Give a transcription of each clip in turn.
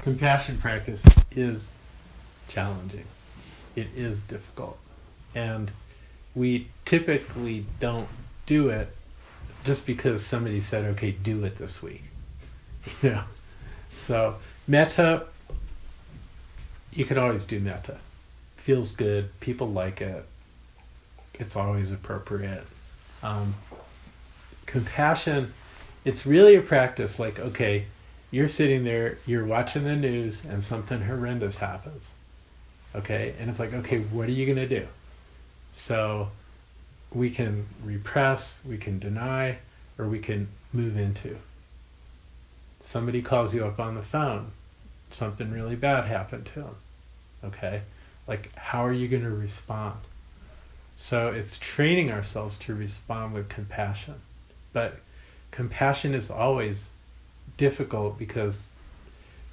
compassion practice is challenging. It is difficult. And we typically don't do it just because somebody said, okay, do it this week. You know? So metta, you can always do metta. Feels good, people like it, it's always appropriate. Compassion, it's really a practice like, okay, you're sitting there, you're watching the news and something horrendous happens. Okay, and it's like, okay, what are you going to do? So we can repress, we can deny, or we can move into. Somebody calls you up on the phone, something really bad happened to them. Okay, like how are you going to respond? So it's training ourselves to respond with compassion. But compassion is always difficult because,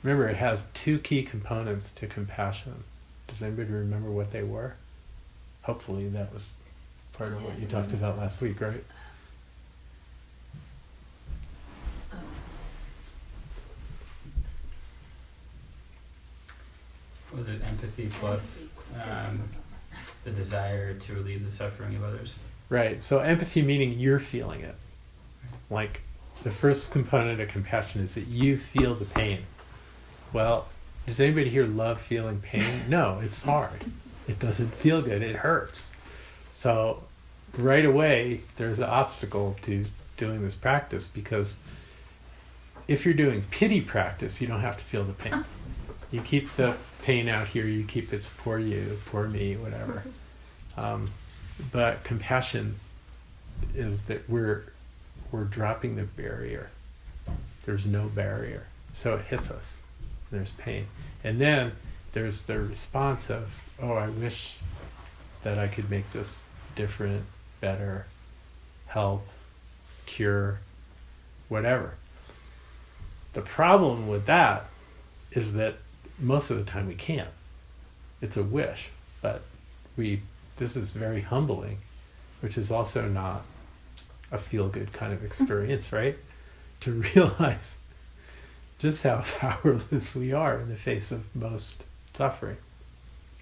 remember, it has two key components to compassion. Does anybody remember what they were? Hopefully that was part of what you talked about last week, right? Was it empathy plus the desire to relieve the suffering of others? Right. So empathy meaning you're feeling it. Like the first component of compassion is that you feel the pain. Well, does anybody here love feeling pain? No, it's hard. It doesn't feel good. It hurts. So right away, there's an obstacle to doing this practice because if you're doing pity practice, you don't have to feel the pain. You keep the pain out here. You keep it's poor you, poor me, whatever. But compassion is that we're dropping the barrier. There's no barrier. So it hits us. There's pain. And then there's the response of, oh, I wish that I could make this different, better, help, cure, whatever. The problem with that is that most of the time we can't. It's a wish, but this is very humbling, which is also not a feel-good kind of experience, right? To realize just how powerless we are in the face of most suffering.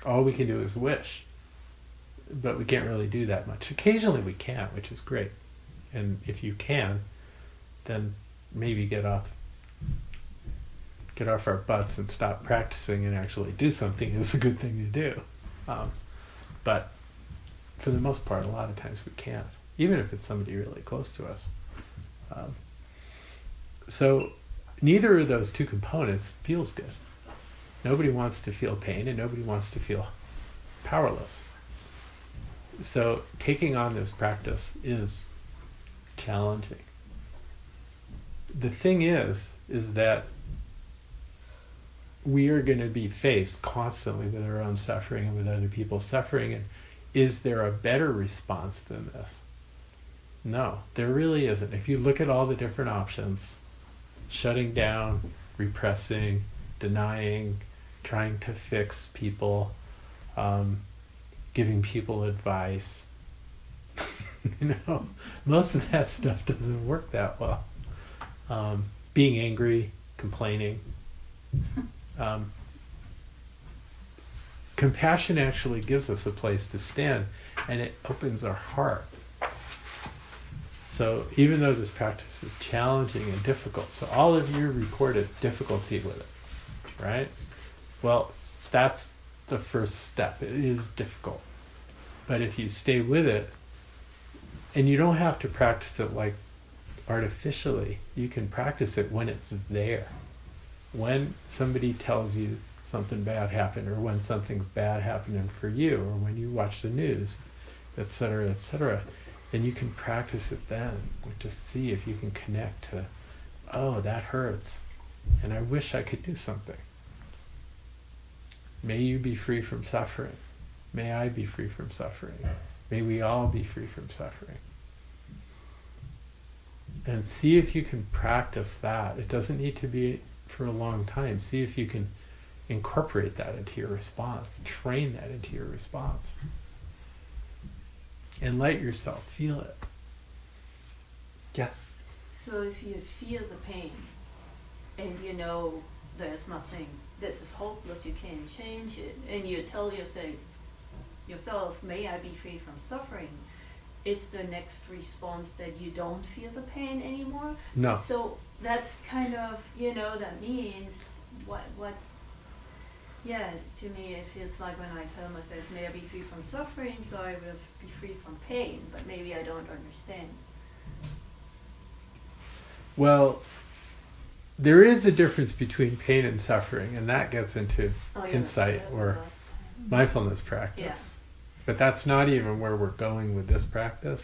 All we can do is wish, but we can't really do that much. Occasionally we can, which is great. And if you can, then maybe get off our butts and stop practicing and actually do something is a good thing to do. But for the most part, a lot of times we can't, even if it's somebody really close to us. So neither of those two components feels good. Nobody wants to feel pain and nobody wants to feel powerless. So taking on this practice is challenging. The thing is that we are going to be faced constantly with our own suffering and with other people's suffering. And is there a better response than this? No, there really isn't. If you look at all the different options, shutting down, repressing, denying, trying to fix people, giving people advice, most of that stuff doesn't work that well. Being angry, complaining. Compassion actually gives us a place to stand, and it opens our heart. So even though this practice is challenging and difficult, so all of you reported difficulty with it, right? Well, that's the first step. It is difficult. But if you stay with it, and you don't have to practice it like artificially, you can practice it when it's there. When somebody tells you something bad happened, or when something's bad happening for you, or when you watch the news, etc., then you can practice it then. Just see if you can connect to, oh, that hurts, and I wish I could do something. May you be free from suffering. May I be free from suffering. May we all be free from suffering. And see if you can practice that. It doesn't need to be for a long time. See if you can incorporate that into your response. Train that into your response. And let yourself feel it. Yeah. So if you feel the pain and you know there's nothing, this is hopeless, you can't change it, and you tell yourself, may I be free from suffering, it's the next response that you don't feel the pain anymore. No. So that's kind of, that means what, yeah, to me it feels like when I tell myself, may I be free from suffering, so I will be free from pain, but maybe I don't understand. Well, there is a difference between pain and suffering, and that gets into insight or mindfulness practice. Yeah. But that's not even where we're going with this practice.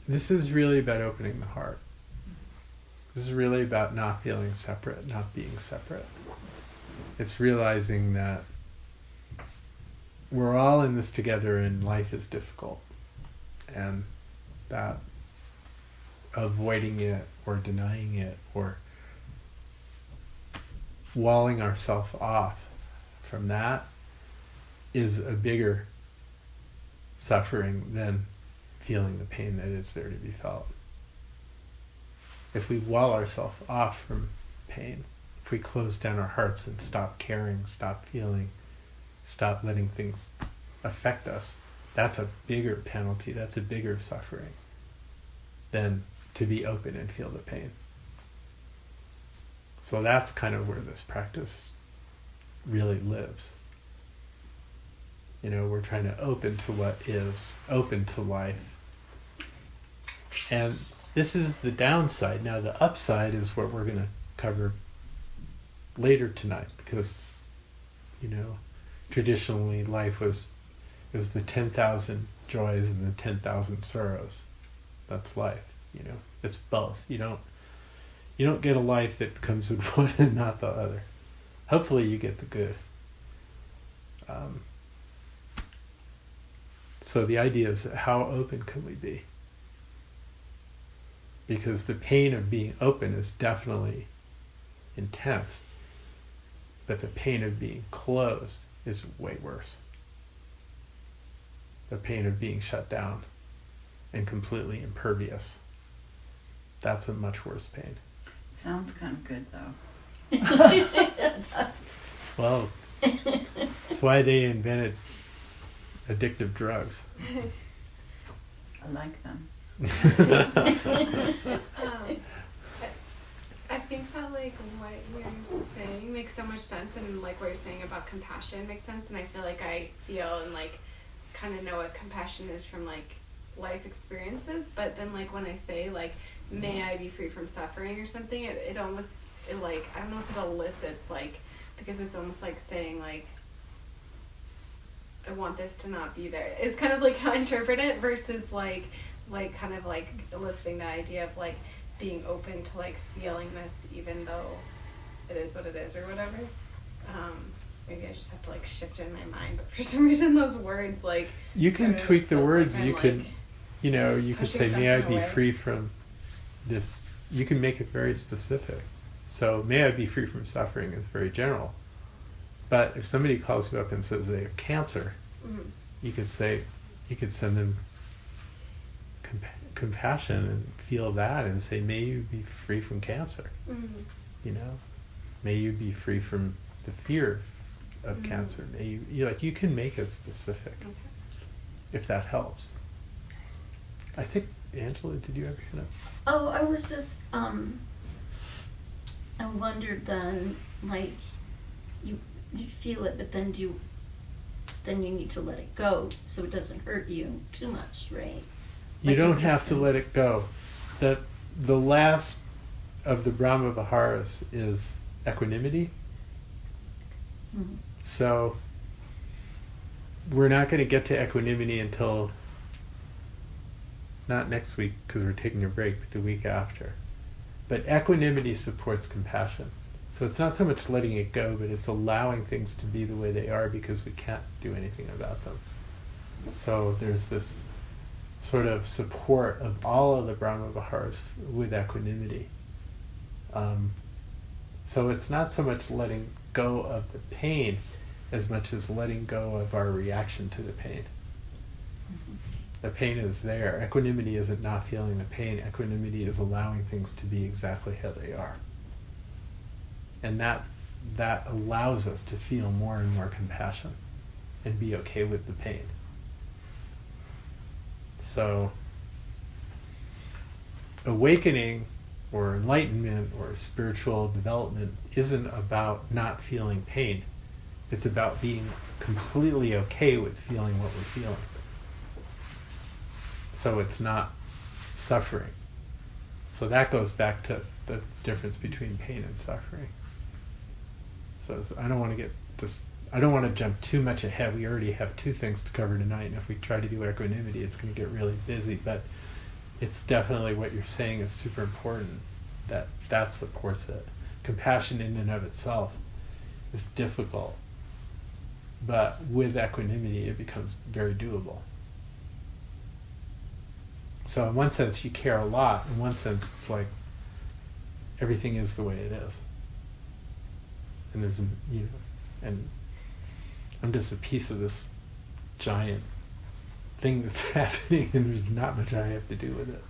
This is really about opening the heart. This is really about not feeling separate, not being separate. It's realizing that we're all in this together and life is difficult. And that avoiding it or denying it or walling ourselves off from that is a bigger suffering than feeling the pain that is there to be felt. If we wall ourselves off from pain, if we close down our hearts and stop caring, stop feeling, stop letting things affect us, that's a bigger penalty, that's a bigger suffering than to be open and feel the pain. So that's kind of where this practice really lives. We're trying to open to what is, open to life. And this is the downside. Now the upside is what we're going to cover later tonight, because, traditionally life was the 10,000 joys and the 10,000 sorrows. That's life, It's both. You don't get a life that comes with one and not the other. Hopefully you get the good. So the idea is, how open can we be? Because the pain of being open is definitely intense, but the pain of being closed is way worse. The pain of being shut down and completely impervious, that's a much worse pain. Sounds kind of good, though. It does. Well, that's why they invented addictive drugs. I like them. I think that what you're saying makes so much sense, and what you're saying about compassion makes sense, and I feel I feel and kind of know what compassion is from life experiences, but then when I say may I be free from suffering or something, it almost I don't know if it elicits because it's almost saying I want this to not be there. It's kind of how I interpret it, versus kind of eliciting the idea of being open to feeling this, even though it is what it is or whatever. Maybe I just have to shift in my mind, but for some reason those words you can tweak the words. You could you could say, may I be away. free from this. You can make it very specific. So may I be free from suffering is very general. But if somebody calls you up and says they have cancer, Mm-hmm. you could send them compassion and feel that and say, may you be free from cancer. Mm-hmm. May you be free from the fear of Mm-hmm. cancer. May you can make it specific, Okay. if that helps. I think, Angela, did you ever hear that? Oh, I was just, I wondered then, you feel it, but then you need to let it go so it doesn't hurt you too much, right? You don't have to let it go. The last of the Brahma Viharas is equanimity. Mm-hmm. So we're not going to get to equanimity until not next week, because we're taking a break, but the week after. But equanimity supports compassion. So it's not so much letting it go, but it's allowing things to be the way they are, because we can't do anything about them. So there's this sort of support of all of the Brahma Viharas with equanimity. So it's not so much letting go of the pain as much as letting go of our reaction to the pain. Mm-hmm. The pain is there. Equanimity isn't not feeling the pain. Equanimity is allowing things to be exactly how they are. And that allows us to feel more and more compassion and be okay with the pain. So awakening or enlightenment or spiritual development isn't about not feeling pain. It's about being completely okay with feeling what we're feeling. So it's not suffering. So that goes back to the difference between pain and suffering. So I don't want to jump too much ahead. We already have 2 things to cover tonight, and if we try to do equanimity, it's going to get really busy. But it's definitely what you're saying is super important. That supports it. Compassion in and of itself is difficult, but with equanimity, it becomes very doable. So in one sense, you care a lot. In one sense, it's like everything is the way it is. And there's, and I'm just a piece of this giant thing that's happening, and there's not much I have to do with it.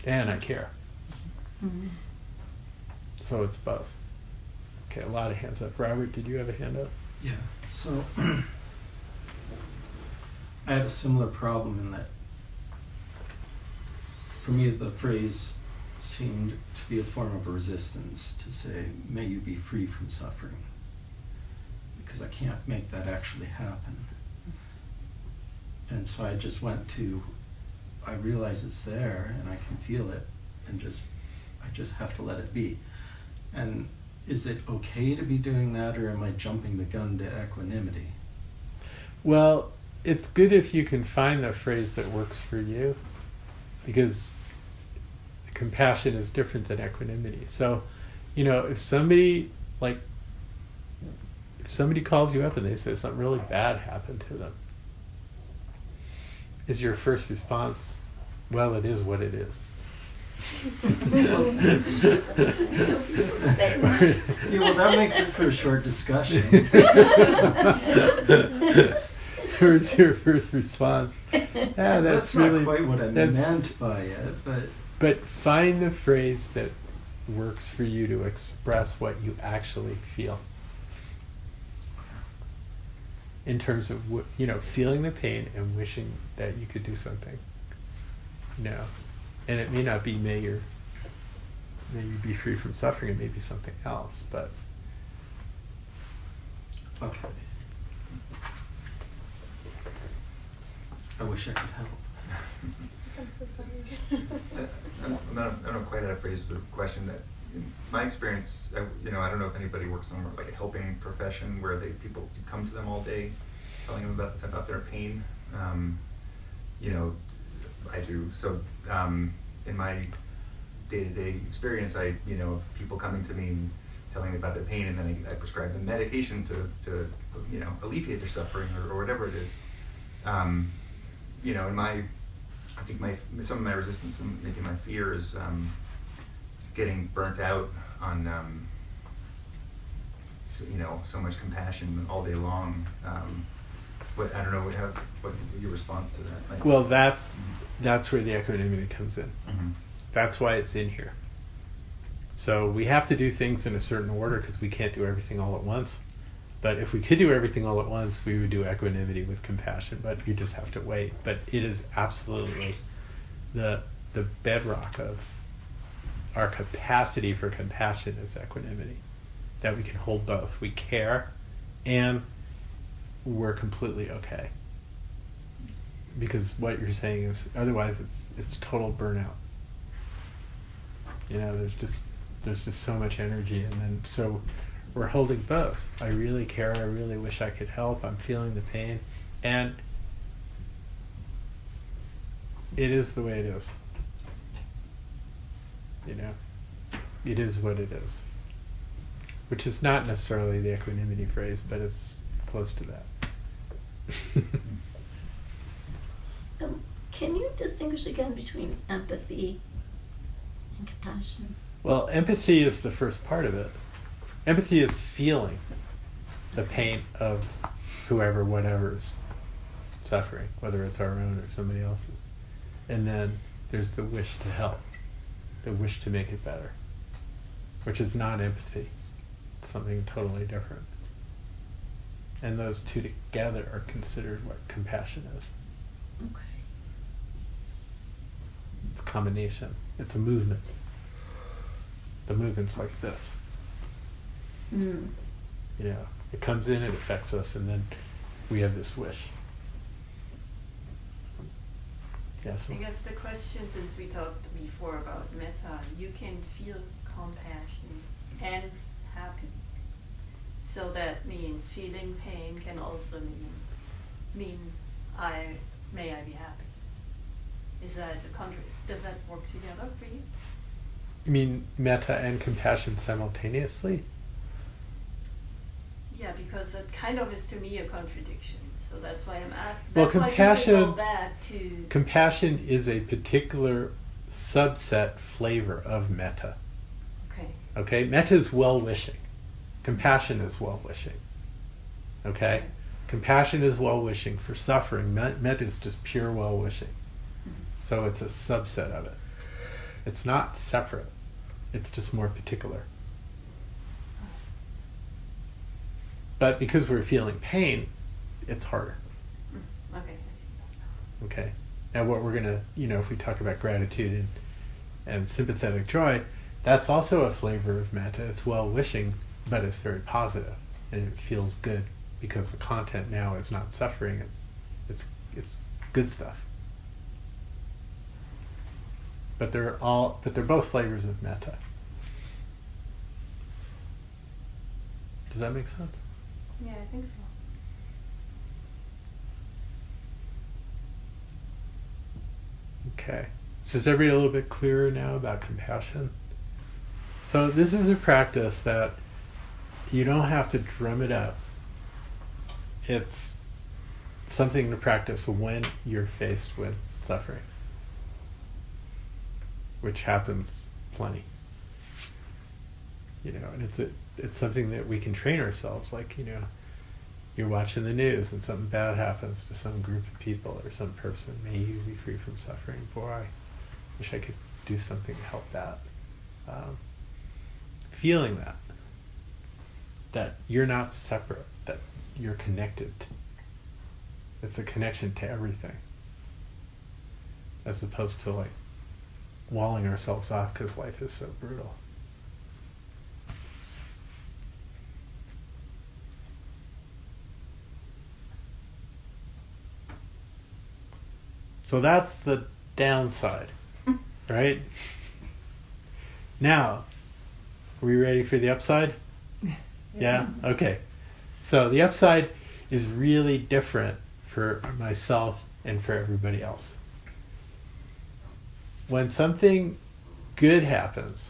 And I care. Mm-hmm. So it's both. Okay, a lot of hands up. Robert, did you have a hand up? Yeah, so I had a similar problem in that for me the phrase seemed to be a form of resistance to say, may you be free from suffering, because I can't make that actually happen. And so I just went to, I realize it's there and I can feel it, and I just have to let it be. And is it okay to be doing that, or am I jumping the gun to equanimity? Well, it's good if you can find the phrase that works for you, because compassion is different than equanimity. So, if somebody calls you up and they say something really bad happened to them, is your first response, well, it is what it is? Yeah, well, that makes it for a short discussion. Or is your first response, That's really, not quite what I meant by it, but find the phrase that works for you to express what you actually feel. In terms of feeling the pain and wishing that you could do something. And it may not be may you be free from suffering. It may be something else. But okay. I wish I could help. I don't quite how to phrase the question. That in my experience, I don't know if anybody works somewhere like a helping profession where people come to them all day, telling them about their pain. I do. So in my day-to-day experience, people coming to me and telling me about their pain, and then I prescribe them medication to alleviate their suffering or whatever it is. I think some of my resistance and maybe my fear is getting burnt out on so much compassion all day long. I don't know what your response to that might be. Well, that's where the equanimity comes in. Mm-hmm. That's why it's in here. So we have to do things in a certain order because we can't do everything all at once. But if we could do everything all at once, we would do equanimity with compassion. But you just have to wait. But it is absolutely the bedrock of our capacity for compassion is equanimity. That we can hold both. We care and we're completely okay. Because what you're saying is otherwise it's total burnout. There's just so much energy, and then so we're holding both. I really care, I really wish I could help, I'm feeling the pain, and it is the way it is. It is what it is. Which is not necessarily the equanimity phrase, but it's close to that. Can you distinguish again between empathy and compassion? Well, empathy is the first part of it. Empathy is feeling the pain of whoever, whatever's suffering, whether it's our own or somebody else's. And then there's the wish to help, the wish to make it better. which is not empathy. It's something totally different. And those two together are considered what compassion is. Okay. It's a combination. It's a movement. The movement's like this. Mm. You know, it comes in, it affects us, and then we have this wish. Yes. I guess the question, since we talked before about metta, you can feel compassion and happiness. So that means feeling pain can also mean may I be happy. Is that does that work together for you? You mean metta and compassion simultaneously? Yeah, because that kind of is to me a contradiction. So that's why I'm asking. Well, That's why compassion- you can go back to Compassion is a particular subset flavor of metta. okay. Okay? Metta is well-wishing. Compassion is well-wishing. Okay? Compassion is well-wishing for suffering. Metta is just pure well-wishing. So it's a subset of it. It's not separate. It's just more particular. But because we're feeling pain, it's harder. Okay, I see. Okay. Now what we're gonna, if we talk about gratitude and sympathetic joy, that's also a flavor of metta. It's well-wishing, but it's very positive, and it feels good because the content now is not suffering. It's good stuff. But they're both flavors of metta. Does that make sense? Yeah, I think so. Okay. So is everybody a little bit clearer now about compassion? So this is a practice that you don't have to drum it up. It's something to practice when you're faced with suffering, which happens plenty. And it's something that we can train ourselves. Like, you're watching the news and something bad happens to some group of people or some person. May you be free from suffering. Boy, I wish I could do something to help that. Feeling that you're not separate, that you're connected. It's a connection to everything, as opposed to like walling ourselves off because life is so brutal. So that's the downside, right? Now, are we ready for the upside? Yeah? Okay. So the upside is really different for myself and for everybody else. When something good happens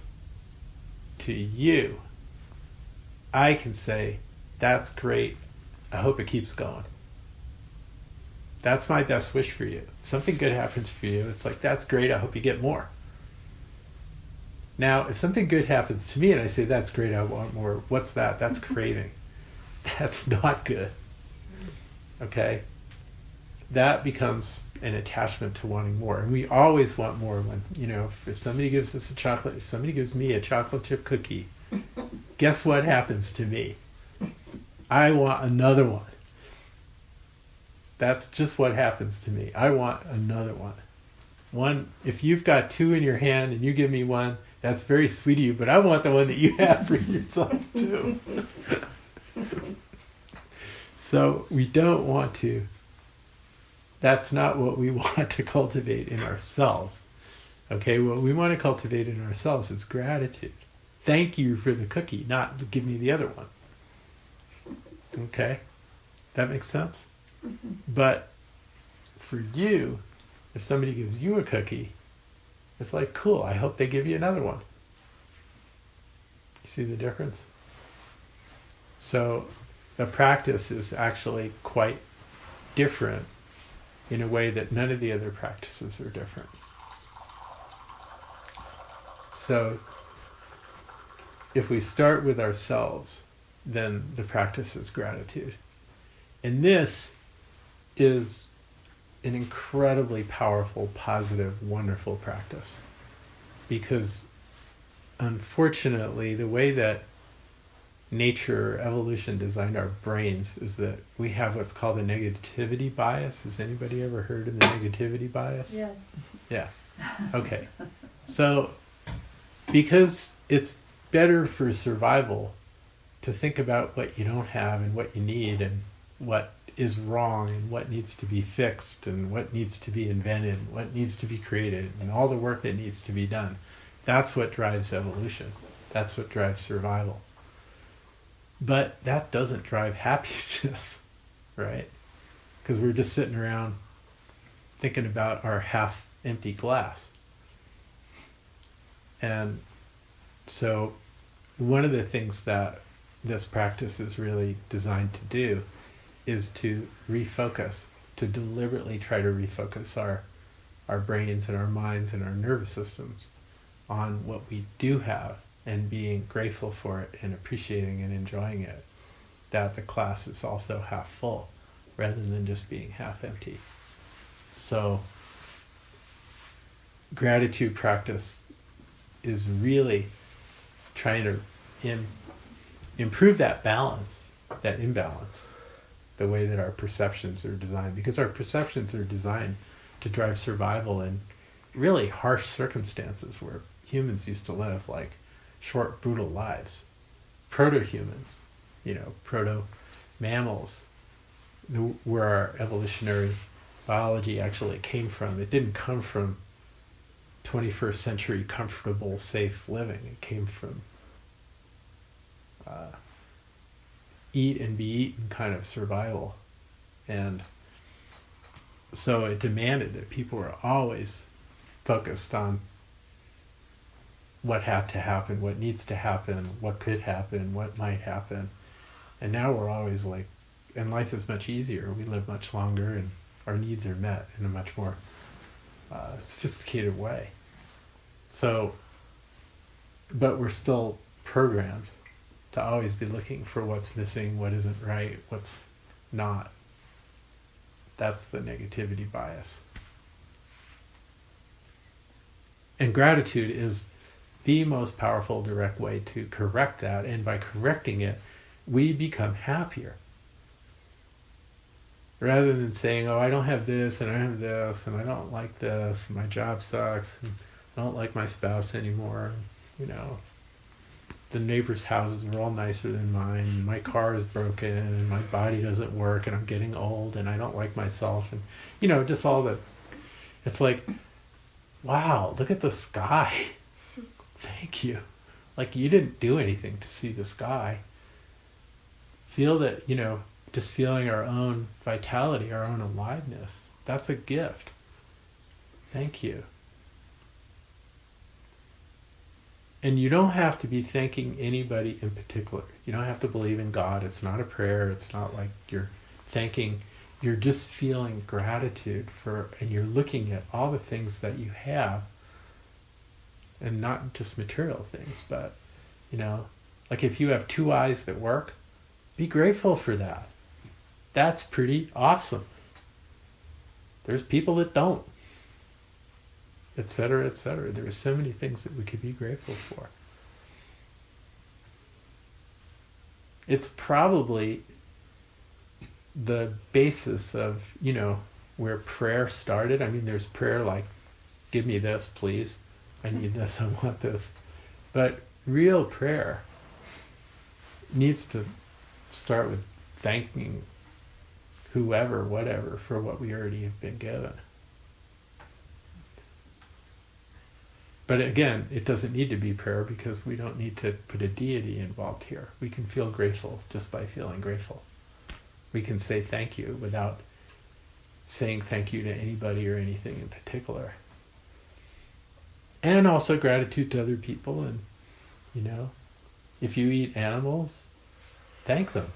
to you, I can say, that's great. I hope it keeps going. That's my best wish for you. If something good happens for you, it's like, that's great, I hope you get more. Now, if something good happens to me and I say, that's great, I want more, what's that? That's craving. That's not good. Okay? That becomes an attachment to wanting more. And we always want more when, if somebody gives us if somebody gives me a chocolate chip cookie, guess what happens to me? I want another one. That's just what happens to me. I want another one. If you've got two in your hand and you give me one, that's very sweet of you, but I want the one that you have for yourself too. So we don't want to. That's not what we want to cultivate in ourselves. Okay, what we want to cultivate in ourselves is gratitude. Thank you for the cookie, not give me the other one. Okay? That makes sense? Mm-hmm. But for you, if somebody gives you a cookie, it's like, cool, I hope they give you another one. You see the difference? So the practice is actually quite different in a way that none of the other practices are different. So if we start with ourselves, then the practice is gratitude. And this is an incredibly powerful, positive, wonderful practice, because unfortunately, the way that nature, evolution designed our brains is that we have what's called a negativity bias. Has anybody ever heard of the negativity bias? Yes. Yeah. Okay. So, because it's better for survival to think about what you don't have and what you need and what is wrong and what needs to be fixed and what needs to be invented and what needs to be created and all the work that needs to be done. That's what drives evolution. That's what drives survival. But that doesn't drive happiness, right? Because we're just sitting around thinking about our half-empty glass. And so one of the things that this practice is really designed to do is to refocus, to deliberately try to refocus our brains and our minds and our nervous systems on what we do have and being grateful for it and appreciating and enjoying it, that the glass is also half full rather than just being half empty. So gratitude practice is really trying to improve that balance, that imbalance, the way that our perceptions are designed, because our perceptions are designed to drive survival in really harsh circumstances where humans used to live, like short, brutal lives. Proto-humans, proto-mammals, where our evolutionary biology actually came from. It didn't come from 21st century comfortable, safe living. It came from eat and be eaten kind of survival. And so it demanded that people were always focused on what had to happen, what needs to happen, what could happen, what might happen. And now we're always like, and life is much easier. We live much longer and our needs are met in a much more sophisticated way. So, but we're still programmed to always be looking for what's missing, what isn't right, what's not. That's the negativity bias. And gratitude is the most powerful direct way to correct that, and by correcting it, we become happier. Rather than saying, oh, I don't have this, and I have this, and I don't like this, and my job sucks, and I don't like my spouse anymore, the neighbors' houses are all nicer than mine, and my car is broken, and my body doesn't work, and I'm getting old, and I don't like myself, and just all the, it's like, wow, look at the sky. Thank you. Like, you didn't do anything to see the sky. Feel that, just feeling our own vitality, our own aliveness, that's a gift. Thank you. And you don't have to be thanking anybody in particular. You don't have to believe in God. It's not a prayer. It's not like you're thanking. You're just feeling gratitude for, and you're looking at all the things that you have, and not just material things, but, like if you have 2 eyes that work, be grateful for that. That's pretty awesome. There's people that don't, etc., etc. There are so many things that we could be grateful for. It's probably the basis of, where prayer started. I mean, there's prayer like, give me this, please. I need this, I want this. But real prayer needs to start with thanking whoever, whatever, for what we already have been given. But again, it doesn't need to be prayer because we don't need to put a deity involved here. We can feel grateful just by feeling grateful. We can say thank you without saying thank you to anybody or anything in particular. And also gratitude to other people, and if you eat animals, thank them.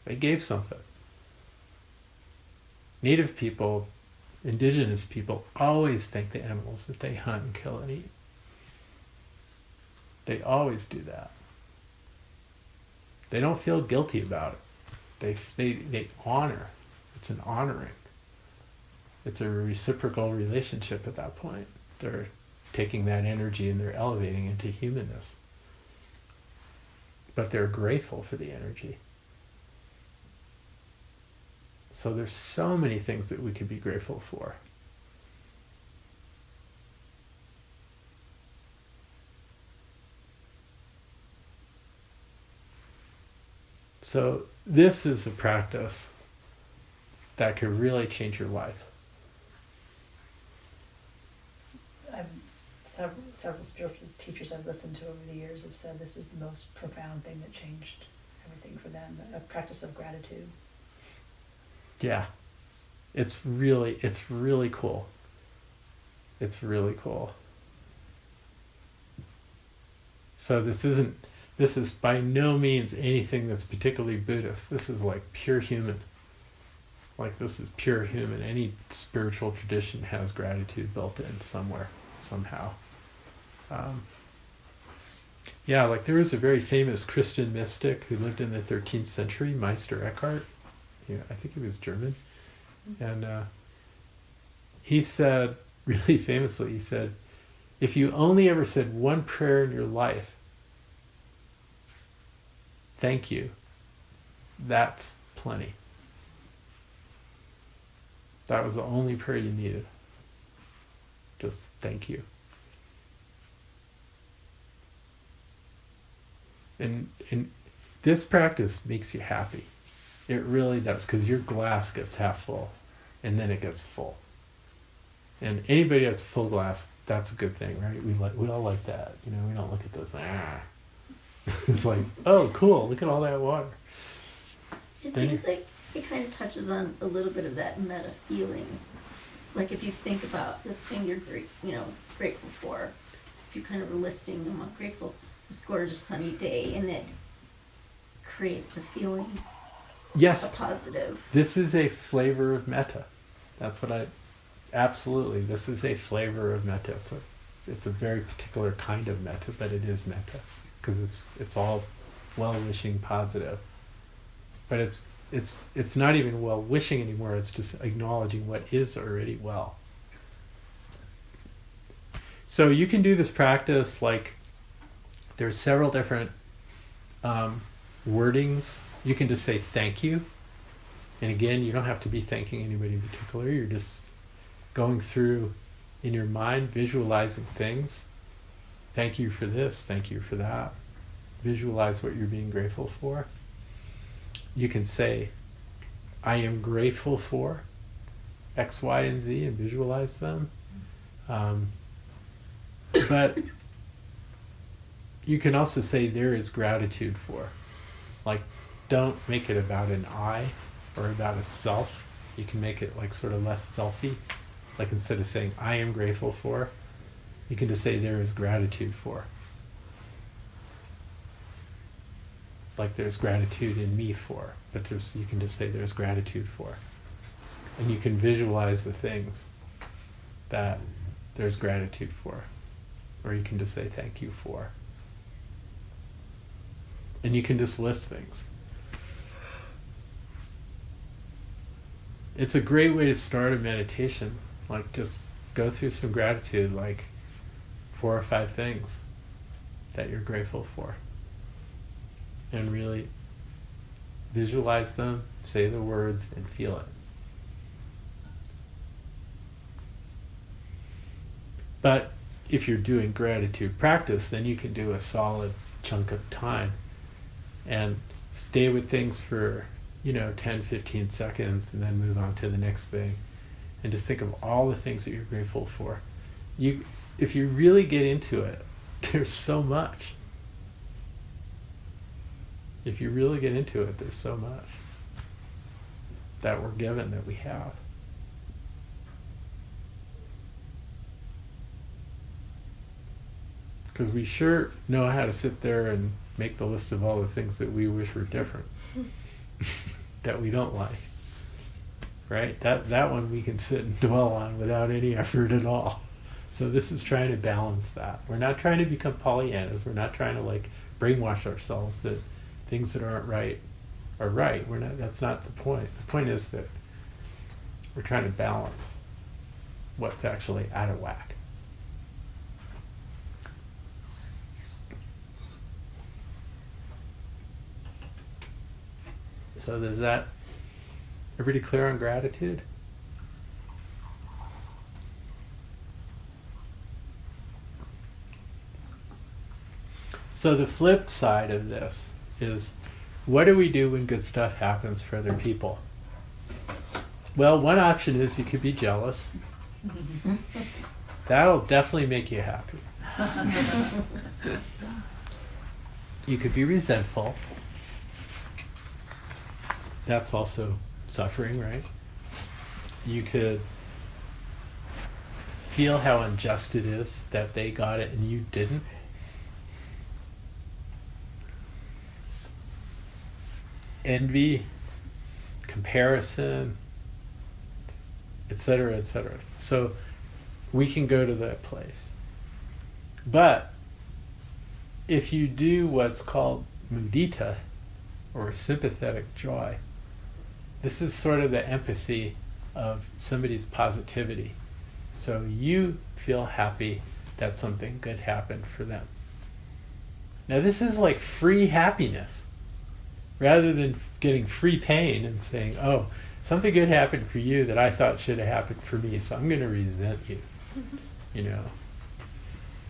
They gave something. Native people, indigenous people, always thank the animals that they hunt and kill and eat. They always do that. They don't feel guilty about it. They honor. It's an honoring. It's a reciprocal relationship at that point. They're taking that energy and they're elevating into humanness. But they're grateful for the energy. So there's so many things that we could be grateful for. So this is a practice that could really change your life. Several spiritual teachers I've listened to over the years have said this is the most profound thing that changed everything for them, a practice of gratitude. Yeah. It's really cool. It's really cool. So this is by no means anything that's particularly Buddhist. This is like pure human. Like this is pure human. Any spiritual tradition has gratitude built in somewhere, somehow. Yeah, like there was a very famous Christian mystic who lived in the 13th century, Meister Eckhart. Yeah, I think he was German. And he said, really famously, he said, if you only ever said one prayer in your life, thank you, that's plenty. That was the only prayer you needed. Just thank you. And this practice makes you happy. It really does, because your glass gets half full, and then it gets full. And anybody that's full glass, that's a good thing, right? We all like that. You know, we don't look at this. It's like, oh, cool! Look at all that water. It seems like it kind of touches on a little bit of that meta feeling. Like if you think about this thing you're grateful for, if you kind of are listing, I'm grateful this gorgeous sunny day, and it creates a feeling. Yes. A positive. This is a flavor of metta. That's what absolutely, this is a flavor of metta. It's a very particular kind of metta, but it is metta. Because it's all well-wishing, positive. But it's not even well-wishing anymore, it's just acknowledging what is already well. So you can do this practice, like, there's several different wordings. You can just say thank you. And again, you don't have to be thanking anybody in particular. You're just going through in your mind, visualizing things. Thank you for this, thank you for that. Visualize what you're being grateful for. You can say, I am grateful for X, Y, and Z, and visualize them. But you can also say there is gratitude for. Like, don't make it about an I or about a self. You can make it like sort of less selfy. Like instead of saying I am grateful for, you can just say there is gratitude for. Like there's gratitude in me for, but you can just say there's gratitude for. And you can visualize the things that there's gratitude for. Or you can just say thank you for. And you can just list things. It's a great way to start a meditation. Like just go through some gratitude, like 4 or 5 things that you're grateful for. And really visualize them, say the words, and feel it. But if you're doing gratitude practice, then you can do a solid chunk of time and stay with things for 10, 15 seconds and then move on to the next thing. And just think of all the things that you're grateful for. If you really get into it, there's so much. If you really get into it, there's so much that we're given, that we have. Because we sure know how to sit there and make the list of all the things that we wish were different, that we don't like. Right? That one we can sit and dwell on without any effort at all. So this is trying to balance that. We're not trying to become Pollyannas. We're not trying to brainwash ourselves that things that aren't right are right. That's not the point. The point is that we're trying to balance what's actually out of whack. So does that, everybody clear on gratitude? So the flip side of this is, what do we do when good stuff happens for other people? Well, one option is you could be jealous. That'll definitely make you happy. You could be resentful. That's also suffering, right? You could feel how unjust it is that they got it and you didn't. Envy, comparison, etc., etc. So we can go to that place. But if you do what's called mudita, or sympathetic joy, this is sort of the empathy of somebody's positivity. So you feel happy that something good happened for them. Now this is like free happiness. Rather than getting free pain and saying, oh, something good happened for you that I thought should have happened for me, so I'm going to resent you, you know,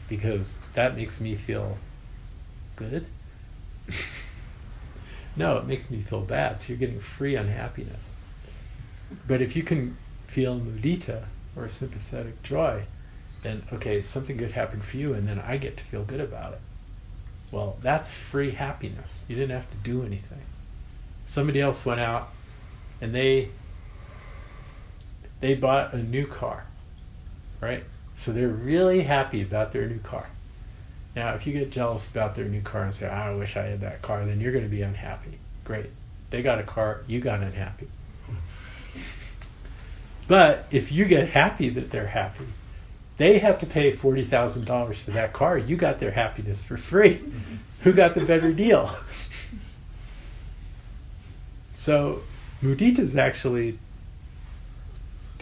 because that makes me feel good. No, it makes me feel bad, so you're getting free unhappiness. But if you can feel mudita, or sympathetic joy, then, okay, something good happened for you, and then I get to feel good about it. Well, that's free happiness. You didn't have to do anything. Somebody else went out and they bought a new car, right? So they're really happy about their new car. Now, if you get jealous about their new car and say, I wish I had that car, then you're going to be unhappy. Great. They got a car, you got unhappy. But if you get happy that they're happy, they have to pay $40,000 for that car. You got their happiness for free. Who got the better deal? So mudita is actually,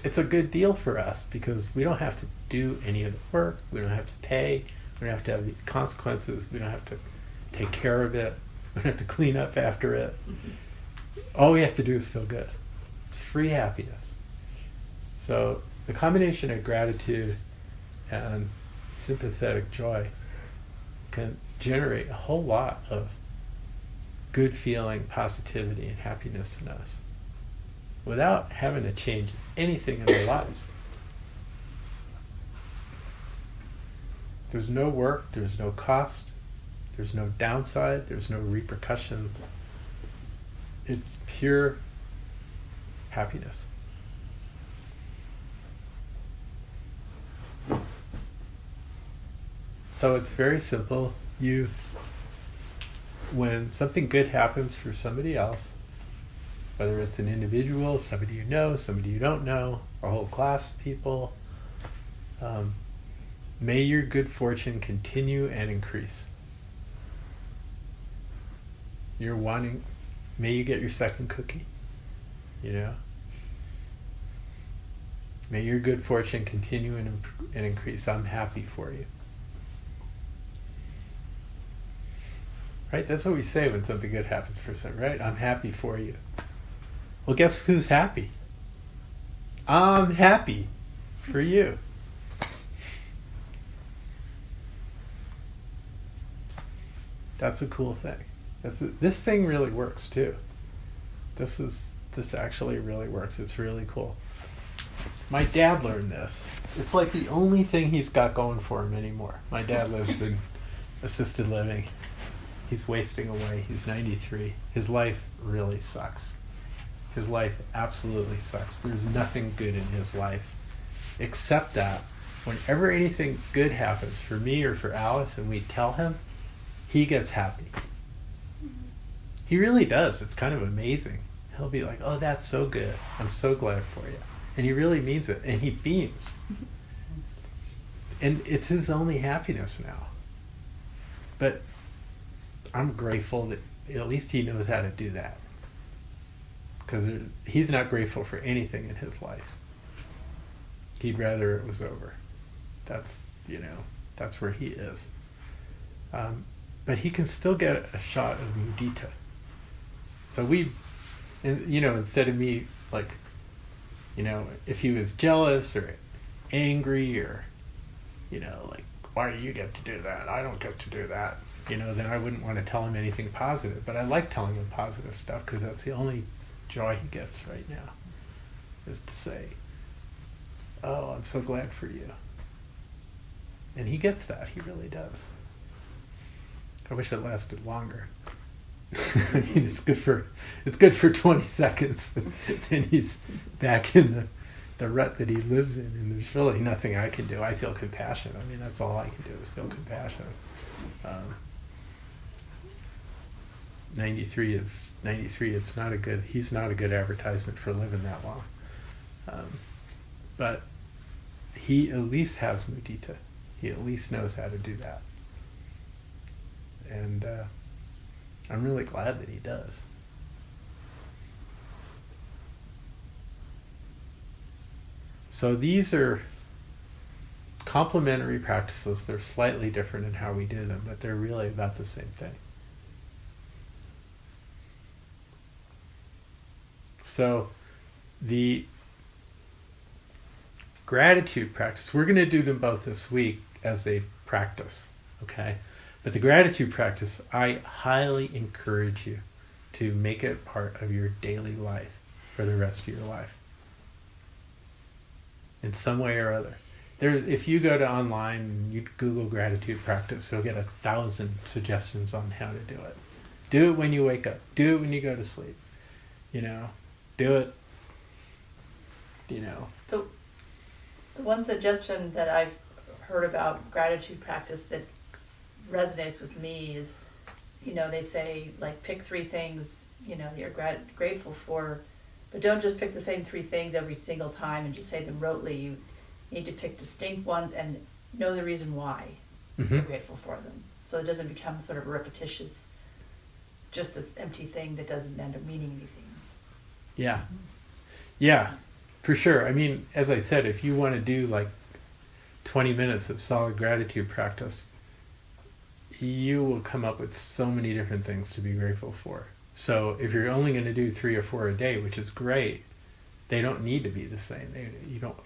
it's a good deal for us because we don't have to do any of the work. We don't have to pay. We don't have to have the consequences. We don't have to take care of it. We don't have to clean up after it. All we have to do is feel good. It's free happiness. So the combination of gratitude and sympathetic joy can generate a whole lot of good feeling, positivity, and happiness in us without having to change anything in our lives. There's no work, there's no cost, there's no downside, there's no repercussions. It's pure happiness. So it's very simple. When something good happens for somebody else, whether it's an individual, somebody you know, somebody you don't know, a whole class of people, may your good fortune continue and increase. May you get your second cookie, you know? May your good fortune continue and increase. I'm happy for you. Right? That's what we say when something good happens for someone, right? I'm happy for you. Well, guess who's happy? I'm happy for you. That's a cool thing. This thing really works too. This actually really works. It's really cool. My dad learned this. It's like the only thing he's got going for him anymore. My dad lives in assisted living. He's wasting away. He's 93. His life really sucks. His life absolutely sucks. There's nothing good in his life. Except that whenever anything good happens for me or for Alice and we tell him, he gets happy. He really does. It's kind of amazing. He'll be like, oh, that's so good. I'm so glad for you. And he really means it. And he beams. And it's his only happiness now. But I'm grateful that at least he knows how to do that. Because he's not grateful for anything in his life. He'd rather it was over. That's where he is. But he can still get a shot of mudita. So we And, instead of me, like, if he was jealous or angry or, like, why do you get to do that? I don't get to do that. Then I wouldn't want to tell him anything positive. But I like telling him positive stuff because that's the only joy he gets right now, is to say, oh, I'm so glad for you. And he gets that. He really does. I wish it lasted longer. I mean, it's good for 20 seconds. Then he's back in the rut that he lives in, and there's really nothing I can do. I feel compassion. I mean, that's all I can do is feel compassion. 93 is 93. He's not a good advertisement for living that long. But he at least has mudita. He at least knows how to do that. And I'm really glad that he does. So these are complementary practices. They're slightly different in how we do them, but they're really about the same thing. So the gratitude practice, we're going to do them both this week as a practice, okay? But the gratitude practice, I highly encourage you to make it part of your daily life for the rest of your life, in some way or other. If you go to online and you Google gratitude practice, you'll get 1,000 suggestions on how to do it. Do it when you wake up. Do it when you go to sleep. Do it. The one suggestion that I've heard about gratitude practice that resonates with me is, they say, like, pick 3 things, you're grateful for, but don't just pick the same 3 things every single time and just say them rotely. You need to pick distinct ones and know the reason why you're grateful for them. So it doesn't become sort of a repetitious, just an empty thing that doesn't end up meaning anything. Yeah. Yeah, for sure. I mean, as I said, if you want to do like 20 minutes of solid gratitude practice, you will come up with so many different things to be grateful for. So if you're only going to do 3 or 4 a day, which is great, they don't need to be the same.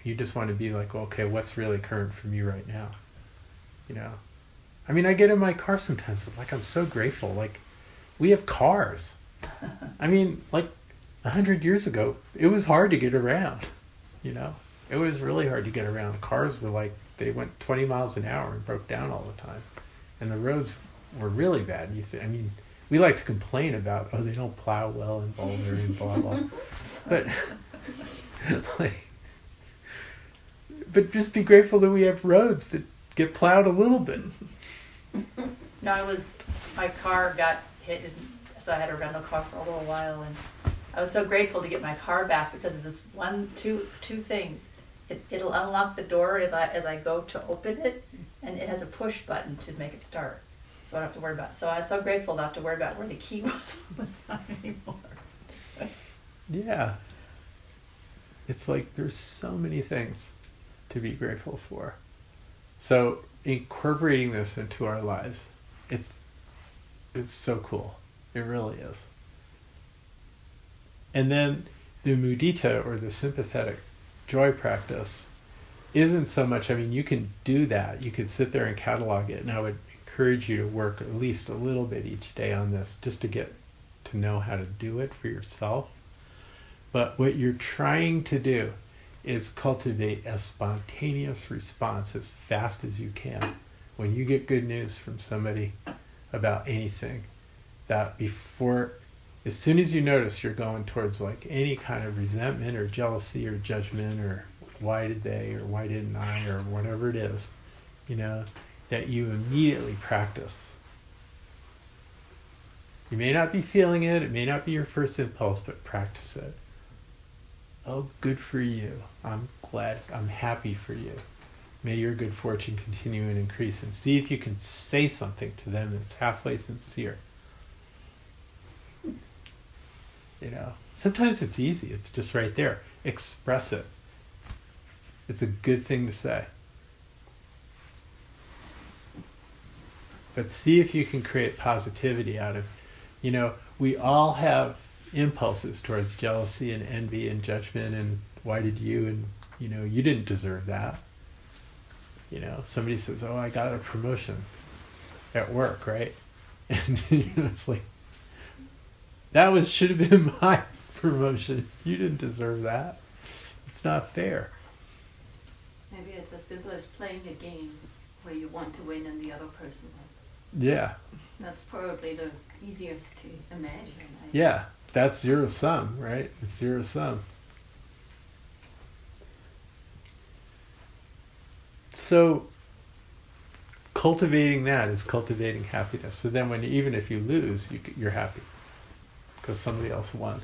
You just want to be like, well, okay, what's really current for me right now? I mean, I get in my car sometimes, like, I'm so grateful. Like, we have cars. I mean, like, 100 years ago, it was hard to get around. It was really hard to get around. Cars were like, they went 20 miles an hour and broke down all the time. And the roads were really bad. I mean, we like to complain about, oh, they don't plow well in Boulder and blah, blah. But, but just be grateful that we have roads that get plowed a little bit. No, my car got hit, so I had a rental car for a little while, and I was so grateful to get my car back because of this two things. It'll unlock the door as I go to open it, and it has a push button to make it start. So I don't have to worry about it. So I was so grateful not to worry about where the key was all the time anymore. Yeah. It's like there's so many things to be grateful for. So incorporating this into our lives, it's so cool. It really is. And then the mudita, or the sympathetic joy practice, isn't so much, I mean, you can do that. You could sit there and catalog it, and I would encourage you to work at least a little bit each day on this, just to get to know how to do it for yourself. But what you're trying to do is cultivate a spontaneous response as fast as you can. When you get good news from somebody about anything, that as soon as you notice you're going towards like any kind of resentment or jealousy or judgment or why did they or why didn't I or whatever it is, that you immediately practice. You may not be feeling it may not be your first impulse, but practice it. Oh, good for you. I'm glad, I'm happy for you. May your good fortune continue and increase. And see if you can say something to them that's halfway sincere. Sometimes it's easy. It's just right there. Express it. It's a good thing to say. But see if you can create positivity out of, we all have impulses towards jealousy and envy and judgment and why did you, and you didn't deserve that. Somebody says, oh, I got a promotion at work, right? And it's like, that should have been my promotion. You didn't deserve that. It's not fair. Maybe it's as simple as playing a game where you want to win and the other person wins. Yeah. That's probably the easiest to imagine. Yeah, that's zero sum, right? It's zero sum. So cultivating that is cultivating happiness. So then even if you lose, you're happy because somebody else won.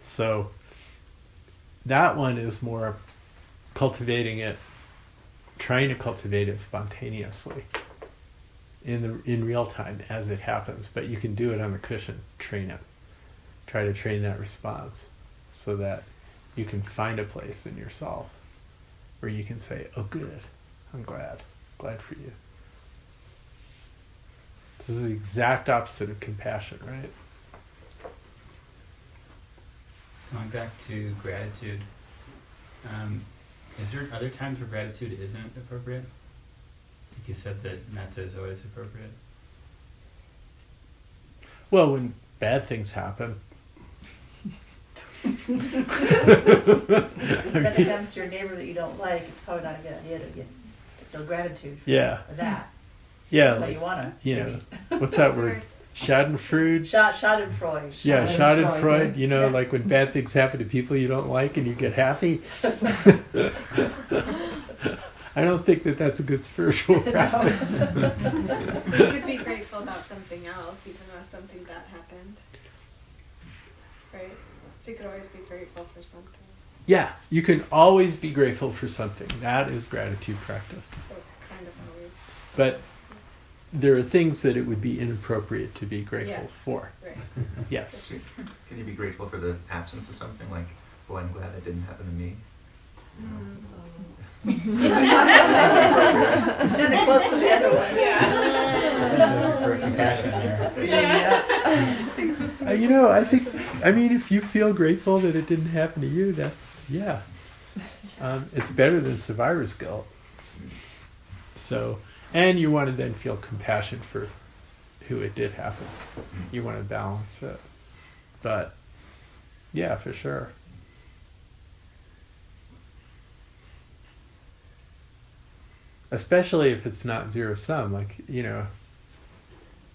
So that one is more cultivating it, trying to cultivate it spontaneously in real time as it happens. But you can do it on the cushion, train it. Try to train that response so that you can find a place in yourself where you can say, oh good, I'm glad for you. This is the exact opposite of compassion, right? Going back to gratitude, is there other times where gratitude isn't appropriate? Like you said that metta is always appropriate. Well, when bad things happen. When it comes to your neighbor that you don't like, it's probably not a good idea to get the gratitude for that. Yeah, But you wanna. What's that word? Schadenfreude? Schadenfreude. Yeah, Schadenfreude. Like when bad things happen to people you don't like and you get happy. I don't think that's a good spiritual practice. You could be grateful about something else, even though something bad happened. Right? So you could always be grateful for something. Yeah, you can always be grateful for something. That is gratitude practice. So it's kind of always. But there are things that it would be inappropriate to be grateful for. Right. Yes. Can you be grateful for the absence of something? Like, boy, I'm glad that didn't happen to me. It's kind of close to the other one. For compassion there. I think, if you feel grateful that it didn't happen to you, it's better than survivor's guilt. So, and you want to then feel compassion for who it did happen. You want to balance it. But, yeah, for sure. Especially if it's not zero sum,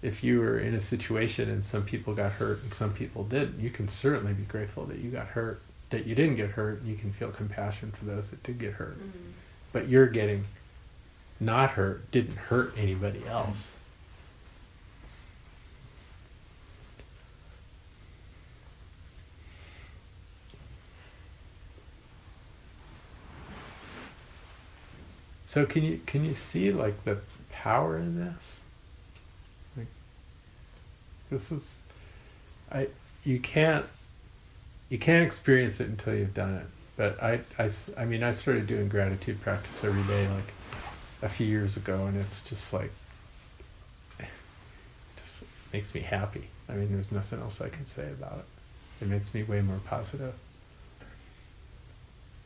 if you were in a situation and some people got hurt and some people didn't, you can certainly be grateful that you got hurt, that you didn't get hurt, and you can feel compassion for those that did get hurt. Mm-hmm. But you're getting not hurt, didn't hurt anybody else. So can you see the power in this? This is, you can't experience it until you've done it. But I started doing gratitude practice every day a few years ago, and it's just just makes me happy. There's nothing else I can say about it. It makes me way more positive.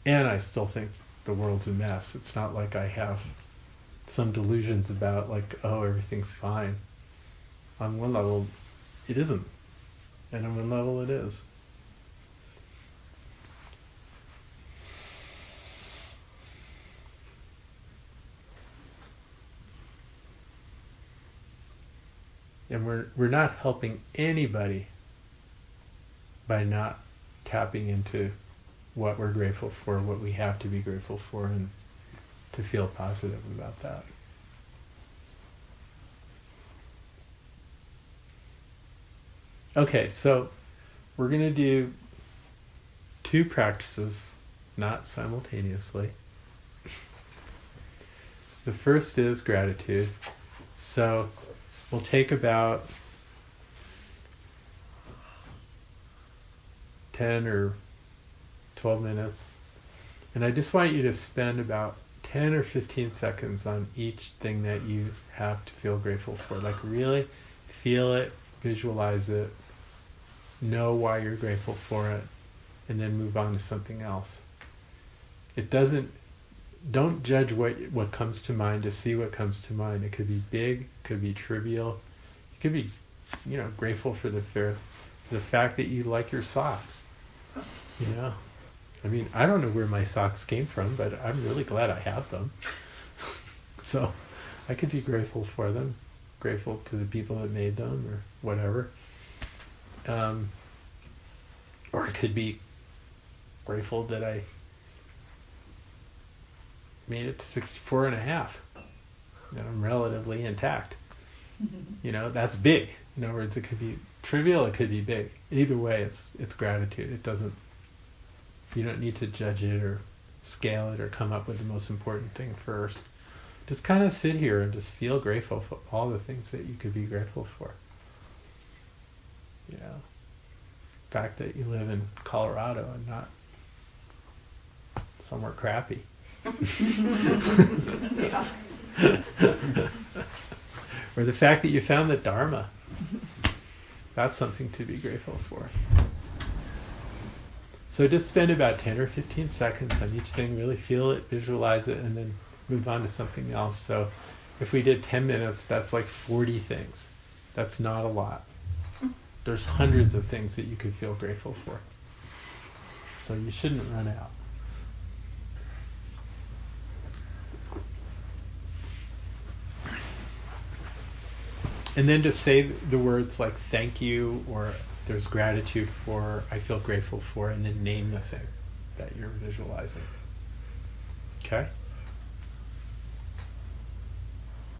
And I still think the world's a mess. It's not like I have some delusions about everything's fine. On one level, it isn't. And on one level, it is. And we're not helping anybody by not tapping into what we're grateful for, what we have to be grateful for, and to feel positive about that. Okay, so we're going to do 2 practices, not simultaneously. So the first is gratitude. So we'll take about 10 or 12 minutes, and I just want you to spend about 10 or 15 seconds on each thing that you have to feel grateful for. Really feel it, visualize it, know why you're grateful for it, and then move on to something else. Don't judge what comes to mind, to see what comes to mind. It could be big, it could be trivial. You could be, grateful for the fact that you like your socks. I mean, I don't know where my socks came from, but I'm really glad I have them. So I could be grateful for them, grateful to the people that made them or whatever. Or it could be grateful that I made it to 64 and a half, that I'm relatively intact. That's big. In other words, it could be trivial, it could be big. Either way, it's gratitude. You don't need to judge it or scale it or come up with the most important thing first. Just kind of sit here and just feel grateful for all the things that you could be grateful for. The fact that you live in Colorado and not somewhere crappy. Or the fact that you found the Dharma. That's something to be grateful for. So just spend about 10 or 15 seconds on each thing, really feel it, visualize it, and then move on to something else. So if we did 10 minutes, that's like 40 things. That's not a lot. There's hundreds of things that you could feel grateful for. So you shouldn't run out. And then just say the words like thank you, or there's gratitude for, I feel grateful for, and then name the thing that you're visualizing. Okay?